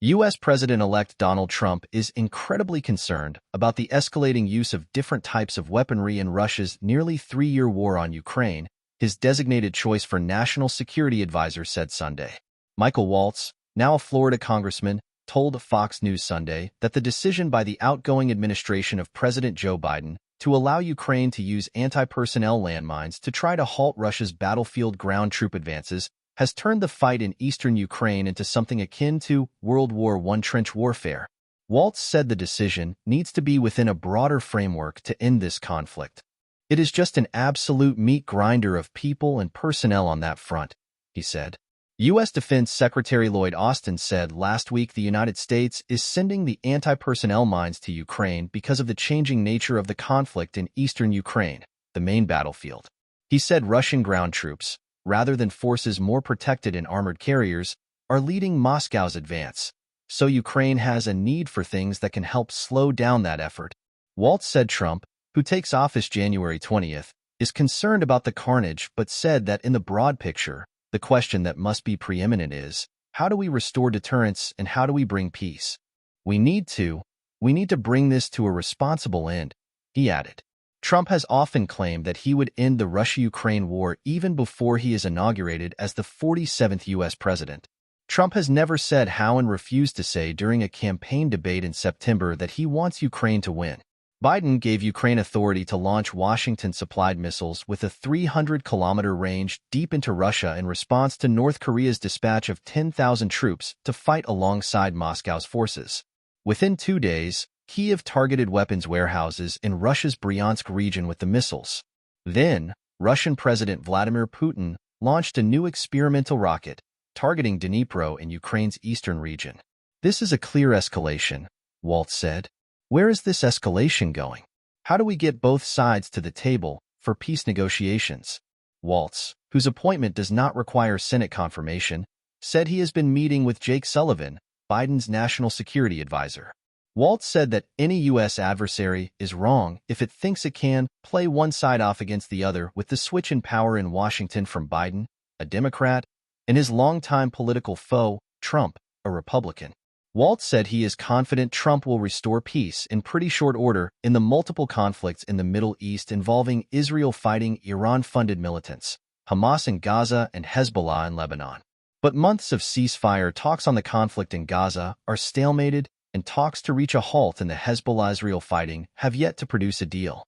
U.S. President-elect Donald Trump is incredibly concerned about the escalating use of different types of weaponry in Russia's nearly three-year war on Ukraine, his designated choice for national security advisor said Sunday. Michael Waltz, now a Florida congressman, told Fox News Sunday that the decision by the outgoing administration of President Joe Biden to allow Ukraine to use anti-personnel landmines to try to halt Russia's battlefield ground troop advances has turned the fight in eastern Ukraine into something akin to World War I trench warfare. Waltz said the decision needs to be within a broader framework to end this conflict. It is just an absolute meat grinder of people and personnel on that front, he said. U.S. Defense Secretary Lloyd Austin said last week the United States is sending the anti-personnel mines to Ukraine because of the changing nature of the conflict in eastern Ukraine, the main battlefield. He said Russian ground troops, rather than forces more protected in armored carriers, are leading Moscow's advance, so Ukraine has a need for things that can help slow down that effort. Waltz said Trump, who takes office January 20th, is concerned about the carnage but said that in the broad picture, the question that must be preeminent is, how do we restore deterrence and how do we bring peace? We need to bring this to a responsible end, he added. Trump has often claimed that he would end the Russia-Ukraine war even before he is inaugurated as the 47th U.S. president. Trump has never said how and refused to say during a campaign debate in September that he wants Ukraine to win. Biden gave Ukraine authority to launch Washington-supplied missiles with a 300-kilometer range deep into Russia in response to North Korea's dispatch of 10,000 troops to fight alongside Moscow's forces. Within 2 days, Kyiv targeted weapons warehouses in Russia's Bryansk region with the missiles. Then, Russian President Vladimir Putin launched a new experimental rocket, targeting Dnipro in Ukraine's eastern region. This is a clear escalation, Waltz said. Where is this escalation going? How do we get both sides to the table for peace negotiations? Waltz, whose appointment does not require Senate confirmation, said he has been meeting with Jake Sullivan, Biden's national security advisor. Waltz said that any U.S. adversary is wrong if it thinks it can play one side off against the other with the switch in power in Washington from Biden, a Democrat, and his longtime political foe, Trump, a Republican. Waltz said he is confident Trump will restore peace in pretty short order in the multiple conflicts in the Middle East involving Israel fighting Iran-funded militants, Hamas in Gaza and Hezbollah in Lebanon. But months of ceasefire talks on the conflict in Gaza are stalemated, and talks to reach a halt in the Hezbollah-Israel fighting have yet to produce a deal.